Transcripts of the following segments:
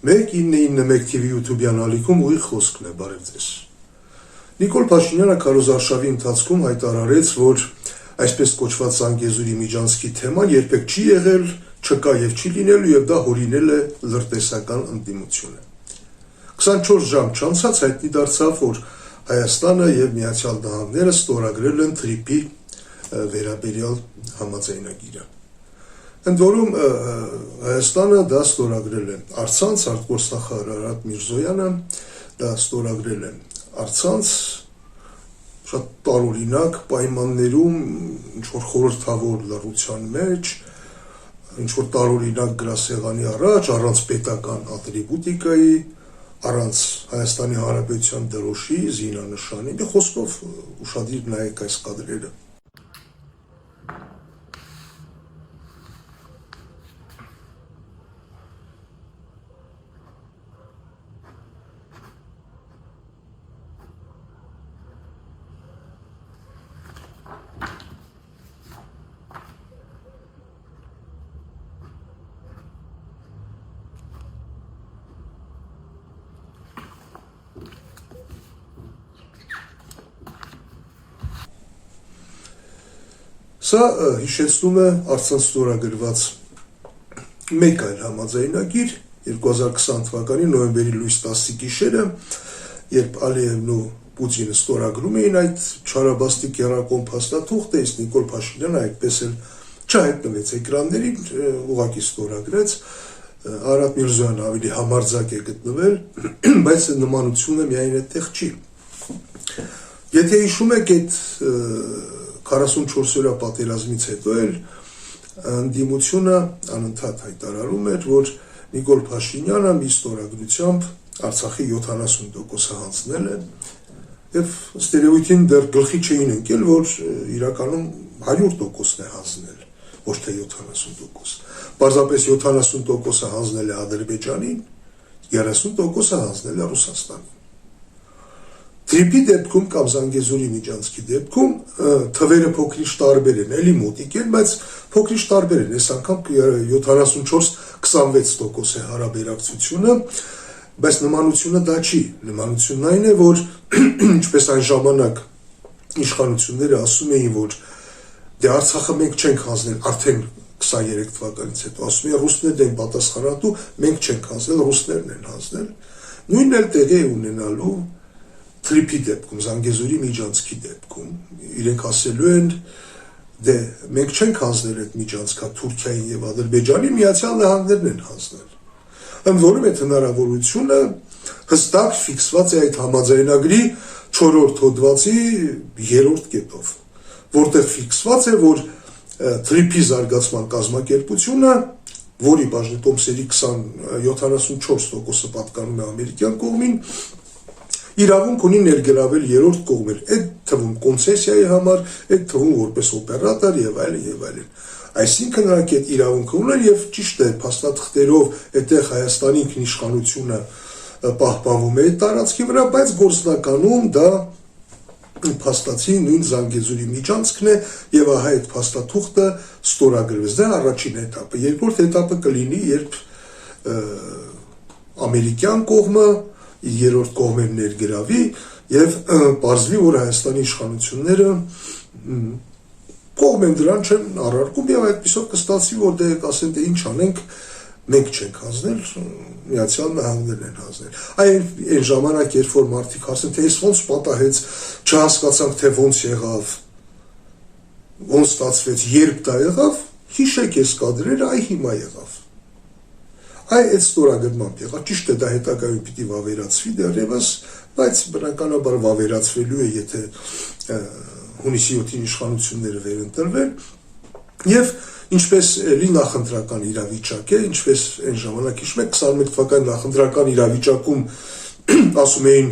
1991 TV YouTube-յան ալիքում ուղիղ խոսքն է, բարև ձեզ։ Նիկոլ Փաշինյանը քարոզարշավի ընթացքում հայտարարեց, որ այսպես կոչված Զանգեզուրի միջանցքի թեման երբեք չի եղել, չկա եւ չի լինելու եւ դա հորինել է լրտեսական ընդդիմությունը։ 24 ժամ չանցած հայտնի դարձավ, որ Հայաստանը եւ Միացյալ Նահանգները ստորագրել են TRIP-ի վերաբերյալ համաձայնագիրը։ Ընդ որում Հայաստանը դա ստորագրել է առցանց, արտգործնախարար Արարատ Միրզոյանը դա ստորագրել է առցանց շատ տարօրինակ պայմաններում, ինչ-որ խորհրդավոր լռության մեջ, ինչ-որ տարօրինակ գրասեղանի առաջ, առանց պետական ատրիբուտիկայի, առանց Հայաստանի Հանրապետության դրոշի, զինանշանի, մի խոսքով ուշադիր նայեք այս կադրերը։ Սա հիշեցնում է առցանց ստորագրված մեկ այլ համաձայնագիր 2020 թվականի նոյեմբերի լույս 10-ի գիշերը, երբ Ալիևն ու Պուտինը ստորագրում էին այդ չարաբաստիկ եռակոմ փաստաթուղթը, իսկ Նիկոլ Փաշինյանը այդպես էլ չհայտնվեց էկրաններին, ուղղակի ստորագրեց, Արարատ Միրզոյանը ավելի համարձակ է գտնվել, բայց նմանությունը միայն այդտեղ չի։ Եթե հիշում եք այդ 44-օրյա պատերազմից հետո էլ ընդդիմությունը անընդհատ հայտարարում էր, որ Նիկոլ Փաշինյանը մի ստորագրությամբ Արցախի 70%-ը հանձնել է եւ ստերեոտիպին դեռ գլխի չէին ընկել, որ իրականում 100%-ն է հանձնել, ոչ թե 70%։ Պարզապես 70%-ը հանձնել է Ադրբեջանին, 30%-ը հանձնել է Ռուսաստանին։ TRIP-ի դեպքում կամ Զանգեզուրի միջանցքի դեպքում թվերը փոքրիշ տարբեր են, էլի մոտիկ են, բայց փոքրիշ տարբեր են, այս անգամ 74-26% է հարաբերակցությունը, բայց նմանությունը դա չի, նմանությունն այն է, որ ինչպես այն ժամանակ իշխանությունները ասում էին, որ դե Արցախը մենք չենք հանձնել, արդեն 23 թվականից հետո ասում են ռուսներն են պատասխանատու, մենք չենք հանձնել, ռուսներն են հանձնել, նույնն էլ տեղի է ունենալու TRIP-ի դեպքում, Զանգեզուրի միջանցքի դեպքում, իրենք ասելու են, դե մենք չենք հանձնել այդ միջանցքը Թուրքիային եւ Ադրբեջանին, Միացյալ Նահանգներն են հանձնել։ Ընդ որում այդ հնարավորությունը հստակ ֆիքսված է այդ համաձայնագրի 4-րդ հոդվածի 3-րդ կետով, որտեղ ֆիքսված է, որ TRIP-ի զարգացման կազմակերպությունը, որի բաժնետոմսերի 74%-ը պատկանում է ամերիկյան կողմին, իրավունք ունի ներգրավել երրորդ կողմեր, այդ թվում կոնցեսիայի համար, այդ թվում որպես օպերատոր եւ այլն։ Այսինքն նրանք այդ իրավունքը ունեն եւ ճիշտ է, փաստաթղթերով այդտեղ Հայաստանի ինքնիշխանությունը պահպանվում է այդ տարածքի վրա, բայց գործնականում դա փաստացի նույն Զանգեզուրի միջանցքն է եւ ահա այդ փաստաթուղթը ստորագրվեց։ Դա առաջին этаպը։ Երկրորդ этаպը կլինի, երբ ամերիկյան կողմը երրորդ կողմեր ներգրավի եւ պարզվի, որ Հայաստանի իշխանությունները կողմ են դրան չեն առարկում եւ այդպեսով կստացվի, որ դե ասեն, դե ինչ անենք, մենք չենք հանձնել, Միացյալ Նահանգներն են հանձնել։ Այն ժամանակ, երբ որ մարդիկ ասեն, թե այս ոնց պատահեց, չհասկացանք, թե ոնց եղավ, ոնց ստացվեց, երբ դա եղավ, հիշեք այս կադրերը, այ հիմա եղավ։ Այդ ստորագրմամբ եղավ, ճիշտ է, դա հետագայում պիտի վավերացվի դեռևս, բայց բնականաբար վավերացվելու է, եթե հունիսի 7-ին իշխանությունները վերընտրվեն, եւ ինչպես էլի նախընտրական իրավիճակ է, ինչպես այն ժամանակ հիշում եք 21 թվականի նախընտրական իրավիճակում ասում էին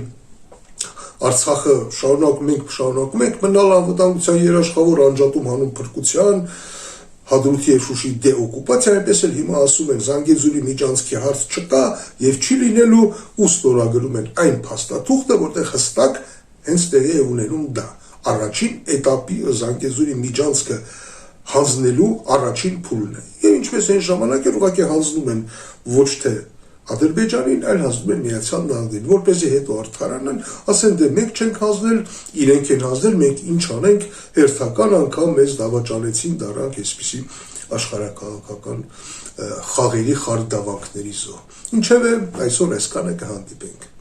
Արցախը շարունակում ենք մնալ անվտանգության երաշխավոր անջատում հանուն փրկության, Հադրութի եւ Շուշի դեօկուպացիա, այնպես էլ հիմա ասում են Զանգեզուրի միջանցքի հարց չկա եւ չի լինելու ու ստորագրում են այն փաստաթուղթը, որտեղ հստակ հենց տեղի է ունենում դա։ Առաջին этаպի Զանգեզուրի միջանցքը հանձնելու առաջին փուլն է։ Եվ ինչպես այն ժամանակ էլ ուղղակի հանձնում են ոչ թե Ադրբեջանին, այլ հանձնում են Միացյալ Նահանգներին, որպեսզի հետո արդարանան, ասեն դե մենք չենք հանձնել, իրենք են հանձնել, մենք ինչ անենք, հերթական անգամ մեզ դավաճանեցին, դառանք այսպիսի աշխարհակաղակական խաղերի խարդավանքների զոհ։ Ինչևէ, այսօր այսքանը կհանդիպենք։